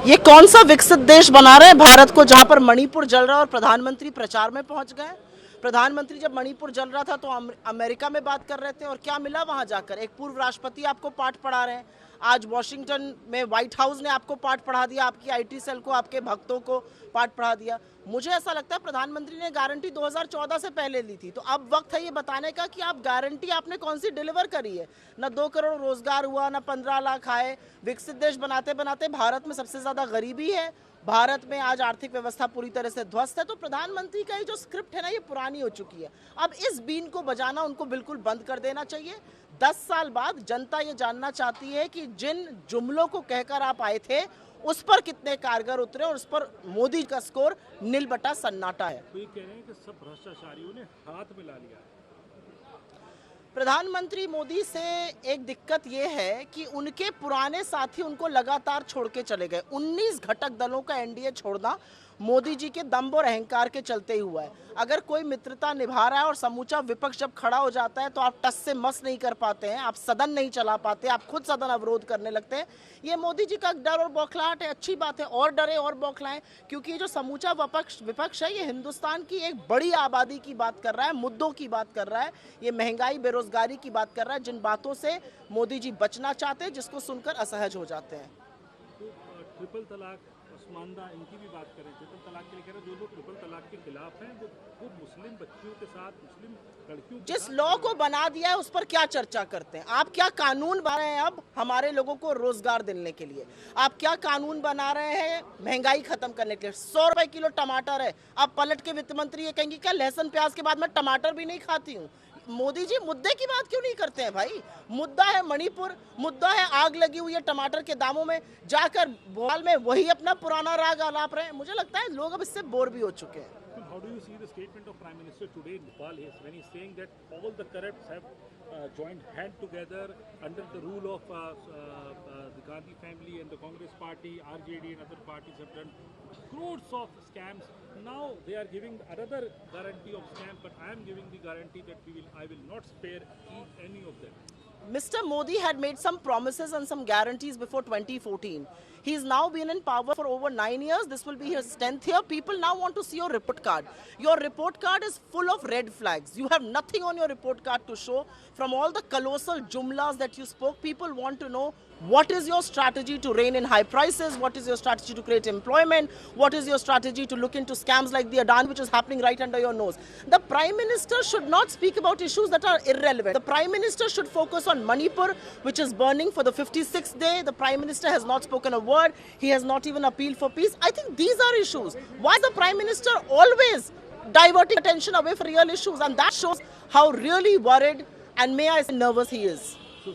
ये कौन सा विकसित देश बना रहे हैं भारत को, जहां पर मणिपुर जल रहा है और प्रधानमंत्री प्रचार में पहुंच गए। प्रधानमंत्री जब मणिपुर जल रहा था तो अमेरिका में बात कर रहे थे, और क्या मिला वहां जाकर? एक पूर्व राष्ट्रपति आपको पाठ पढ़ा रहे हैं। आज वॉशिंगटन में व्हाइट हाउस ने आपको पाठ पढ़ा दिया, आपकी आईटी सेल को, आपके भक्तों को पाठ पढ़ा दिया। मुझे ऐसा लगता है प्रधानमंत्री ने गारंटी 2014 से पहले ली थी, तो अब वक्त है ये बताने का कि आप गारंटी आपने कौन सी डिलीवर करी है। ना 2 करोड़ रोजगार हुआ, ना 15 लाख आए। विकसित देश बनाते बनाते भारत में सबसे ज्यादा गरीबी है, भारत में आज आर्थिक व्यवस्था पूरी तरह से ध्वस्त है। तो प्रधानमंत्री का ये जो स्क्रिप्ट है ना, ये पुरानी हो चुकी है। अब इस बीन को बजाना उनको बिल्कुल बंद कर देना चाहिए। 10 साल बाद जनता ये जानना चाहती है कि जिन जुमलों को कहकर आप आए थे उस पर कितने कारगर उतरे, और उस पर मोदी का स्कोर नील बटा सन्नाटा है। तो ये कह रहे हैं कि सब भ्रष्टाचारियों ने हाथ मिला लिया है। प्रधानमंत्री मोदी से एक दिक्कत ये है कि उनके पुराने साथी उनको लगातार छोड़ के चले गए। 19 घटक दलों का एनडीए छोड़ना मोदी जी के दम्भ और अहंकार के चलते ही हुआ है। अगर कोई मित्रता निभा रहा है और समूचा विपक्ष जब खड़ा हो जाता है तो आप टस से मस नहीं कर पाते हैं, आप सदन नहीं चला पाते, आप खुद सदन अवरोध करने लगते हैं। ये मोदी जी का डर और बौखलाहट है। अच्छी बात है, और डरे और बौखलाएं, क्योंकि ये जो समूचा विपक्ष है ये हिंदुस्तान की एक बड़ी आबादी की बात कर रहा है, मुद्दों की बात कर रहा है, ये महंगाई बेरोजगारी की बात कर रहा है, जिन बातों से मोदी जी बचना चाहते हैं, जिसको सुनकर असहज हो जाते हैं। तो ट्रिपल तलाक, उस्मानदा, इनकी भी बात करें। ट्रिपल तलाक के लिए कह रहे हैं जो लोग ट्रिपल तलाक के खिलाफ हैं वो मुस्लिम बच्चियों के साथ, मुस्लिम लड़कियों के जिस लॉ को बना दिया है उस पर क्या चर्चा करते हैं आप? क्या कानून बना रहे हैं अब हमारे लोगों को रोजगार देने के लिए? आप क्या कानून बना रहे हैं महंगाई खत्म करने के लिए? 100 रुपए किलो टमाटर है, अब पलट के वित्त मंत्री ये कहेंगे क्या लहसुन प्याज के बाद मैं टमाटर भी नहीं खाती हूँ? मोदी जी मुद्दे की बात क्यों नहीं करते हैं भाई? मुद्दा है मणिपुर, मुद्दा है आग लगी हुई है टमाटर के दामों में, जाकर भोपाल में वही अपना पुराना राग आलाप रहे हैं। मुझे लगता है लोग अब इससे बोर भी हो चुके हैं। How do you see the statement of Prime Minister today in Bhopal when he's saying that all the corrupts have joined hand together under the rule of the Gandhi family and the Congress party, RJD and other parties have done crores of scams. Now they are giving another guarantee of scam, but I am giving the guarantee that I will not spare any of them. Mr. Modi had made some promises and some guarantees before 2014. He's now been in power for over 9 years. This will be his 10th year. People now want to see your report card. Your report card is full of red flags. You have nothing on your report card to show. From all the colossal jumlas that you spoke, people want to know what is your strategy to rein in high prices, what is your strategy to create employment, what is your strategy to look into scams like the Adani, which is happening right under your nose. The Prime Minister should not speak about issues that are irrelevant. The Prime Minister should focus on Manipur, which is burning for the 56th day. The Prime Minister has not spoken a word. He has not even appealed for peace. I think these are issues. Why is the Prime Minister always diverting attention away from real issues? And that shows how really worried and, may I say, nervous he is. So